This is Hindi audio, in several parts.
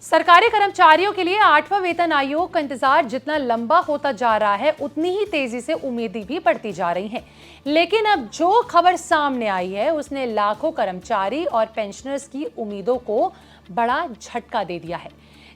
सरकारी कर्मचारियों के लिए 8वां वेतन आयोग का इंतजार जितना लंबा होता जा रहा है, उतनी ही तेजी से उम्मीदें भी बढ़ती जा रही हैं। लेकिन अब जो खबर सामने आई है, उसने लाखों कर्मचारी और पेंशनर्स की उम्मीदों को बड़ा झटका दे दिया है।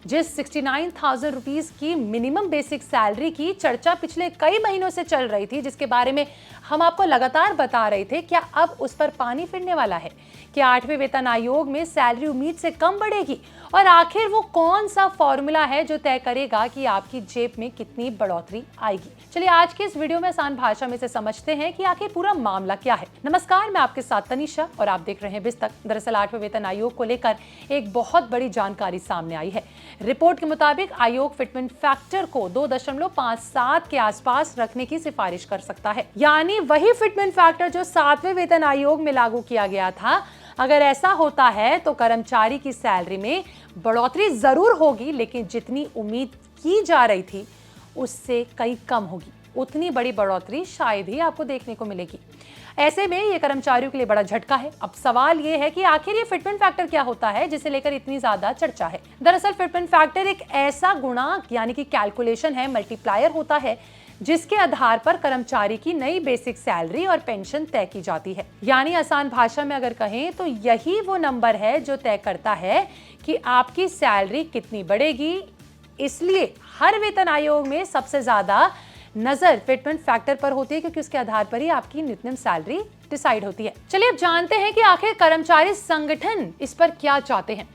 जिस 69,000 रुपीज की मिनिमम बेसिक सैलरी की चर्चा पिछले कई महीनों से चल रही थी, जिसके बारे में हम आपको लगातार बता रहे थे, क्या अब उस पर पानी फिरने वाला है? क्या 8वें वेतन आयोग में सैलरी उम्मीद से कम बढ़ेगी? और आखिर वो कौन सा फॉर्मूला है जो तय करेगा कि आपकी जेब में कितनी बढ़ोतरी आएगी? चलिए आज के इस वीडियो में आसान भाषा में से समझते हैं कि आखिर पूरा मामला क्या है। नमस्कार, मैं आपके साथ तनीषा और आप देख रहे हैं बिस्तक। दरअसल 8वें वेतन आयोग को लेकर एक बहुत बड़ी जानकारी सामने आई है। रिपोर्ट के मुताबिक आयोग फिटमेंट फैक्टर को 2.57 के आसपास रखने की सिफारिश कर सकता है, यानी वही फिटमेंट फैक्टर जो 7वें वेतन आयोग में लागू किया गया था। अगर ऐसा होता है तो कर्मचारी की सैलरी में बढ़ोतरी जरूर होगी, लेकिन जितनी उम्मीद की जा रही थी उससे कई कम होगी। उतनी बड़ी बढ़ोतरी शायद ही आपको देखने को मिलेगी। ऐसे में ये कर्मचारियों के लिए बड़ा झटका है। अब सवाल ये है कि आखिर ये फिटमेंट फैक्टर क्या होता है जिसे लेकर इतनी ज्यादा चर्चा है। दरअसल फिटमेंट फैक्टर एक ऐसा गुणांक यानी कि कैलकुलेशन है, मल्टीप्लायर होता है, जिसके आधार पर कर्मचारी की नई बेसिक सैलरी और पेंशन तय की जाती है। यानी आसान भाषा में अगर कहें तो यही वो नंबर है जो तय करता है कि आपकी सैलरी कितनी बढ़ेगी। इसलिए हर वेतन आयोग में सबसे ज्यादा नजर फिटमेंट फैक्टर पर होती है, क्योंकि उसके आधार पर ही आपकी न्यूनतम सैलरी डिसाइड होती है। चलिए अब जानते हैं कि आखिर कर्मचारी संगठन इस पर क्या चाहते हैं।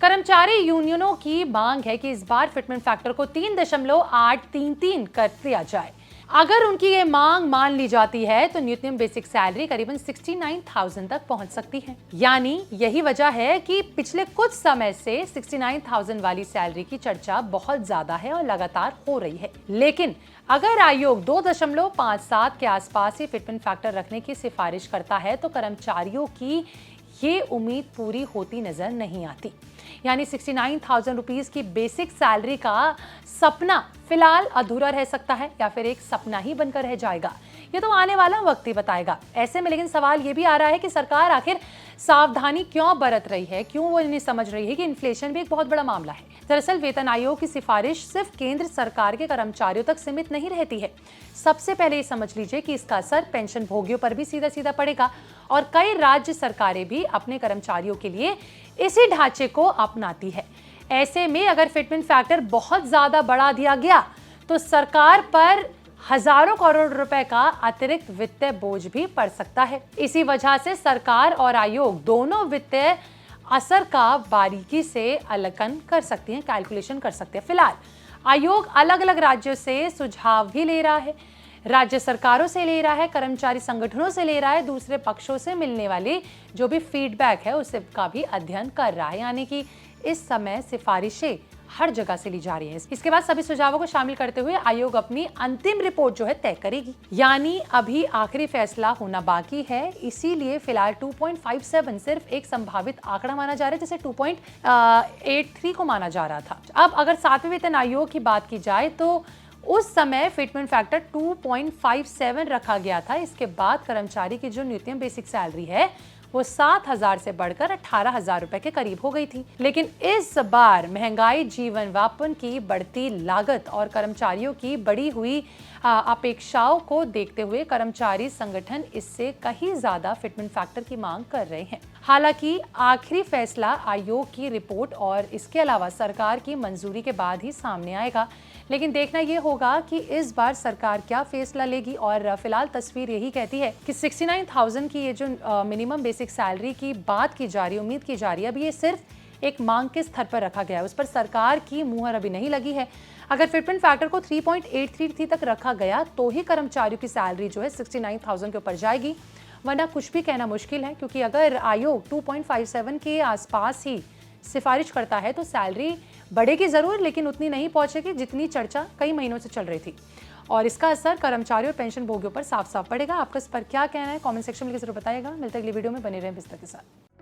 कर्मचारी यूनियनों की मांग है कि इस बार फिटमेंट फैक्टर को 3.833 कर दिया जाए। अगर उनकी ये मांग मान ली जाती है तो न्यूनतम बेसिक सैलरी करीबन 69,000 तक पहुंच सकती है। यानी यही वजह है कि पिछले कुछ समय से 69,000 वाली सैलरी की चर्चा बहुत ज्यादा है और लगातार हो रही है। लेकिन अगर आयोग 2.57 के आसपास ही फिटमेंट फैक्टर रखने की सिफारिश करता है तो कर्मचारियों की ये उम्मीद पूरी होती नजर नहीं आती। यानी 69,000 रुपीज की बेसिक सैलरी का सपना फिलहाल अधूरा रह सकता है या फिर एक सपना ही बनकर रह जाएगा। ये तो आने वाला वक्त ही बताएगा। ऐसे में लेकिन सवाल ये भी आ रहा है कि सरकार आखिर सावधानी क्यों बरत रही है, क्यों वो नहीं समझ रही है कि इन्फ्लेशन भी एक बहुत बड़ा मामला है। दरअसल वेतन आयोग की सिफारिश सिर्फ केंद्र सरकार के कर्मचारियों तक सीमित नहीं रहती है। सबसे पहले ये समझ लीजिए कि इसका असर पेंशन भोगियों पर भी सीधा सीधा पड़ेगा और कई राज्य सरकारें भी अपने कर्मचारियों के लिए इसी ढांचे को अपनाती है। ऐसे में अगर फिटमेंट फैक्टर बहुत ज्यादा बढ़ा दिया गया तो सरकार पर हजारों करोड़ रुपए का अतिरिक्त वित्तीय बोझ भी पड़ सकता है। इसी वजह से सरकार और आयोग दोनों वित्तीय असर का बारीकी से आकलन कर सकती हैं, कैलकुलेशन कर सकते हैं। फिलहाल आयोग अलग अलग राज्यों से सुझाव भी ले रहा है, राज्य सरकारों से ले रहा है, कर्मचारी संगठनों से ले रहा है, दूसरे पक्षों से मिलने वाली जो भी फीडबैक है उससे का भी अध्ययन कर रहा है। यानी कि इस समय सिफारिशें हर जगह से ली जा रही हैं। इसके बाद सभी सुझावों को शामिल करते हुए आयोग अपनी अंतिम रिपोर्ट जो है तय करेगी। यानी अभी आखिरी फैसला होना बाकी है। इसीलिए फिलहाल 2.57 सिर्फ एक संभावित आंकड़ा माना जा रहा है, जैसे 2.83 को माना जा रहा था। अब अगर 7वें वेतन आयोग की बात की जाए तो उस समय फिटमेंट फैक्टर 2.57 रखा गया था। इसके बाद कर्मचारी की जो न्यूनतम बेसिक सैलरी है वो 7,000 से बढ़कर 18,000 रुपए के करीब हो गई थी। लेकिन इस बार महंगाई, जीवन यापन की बढ़ती लागत और कर्मचारियों की बढ़ी हुई अपेक्षाओं को देखते हुए कर्मचारी संगठन इससे कहीं ज्यादा फिटमेंट फैक्टर की मांग कर रहे हैं। हालांकि आखिरी फैसला आयोग की रिपोर्ट और इसके अलावा सरकार की मंजूरी के बाद ही सामने आएगा। लेकिन देखना यह होगा कि इस बार सरकार क्या फैसला लेगी। और फिलहाल तस्वीर यही कहती है कि 69,000 की ये जो मिनिमम बेसिक सैलरी की बात की जा रही है, उम्मीद की जा रही है, अभी ये सिर्फ एक मांग के स्तर पर रखा गया है, उस पर सरकार की मुहर अभी नहीं लगी है। अगर फिटमेंट फैक्टर को 3.833 तक रखा गया तो ही कर्मचारियों की सैलरी जो है 69,000 के ऊपर जाएगी, वरना कुछ भी कहना मुश्किल है। क्योंकि अगर आयोग 2.57 के आसपास ही सिफारिश करता है तो सैलरी बढ़ेगी जरूर, लेकिन उतनी नहीं पहुंचेगी जितनी चर्चा कई महीनों से चल रही थी। और इसका असर कर्मचारियों और पेंशन भोगियों पर साफ साफ पड़ेगा। आपका इस पर क्या कहना है, कमेंट सेक्शन में जरूर बताइएगा। मिलते अगली वीडियो में, बने रहें बिस्तर के साथ।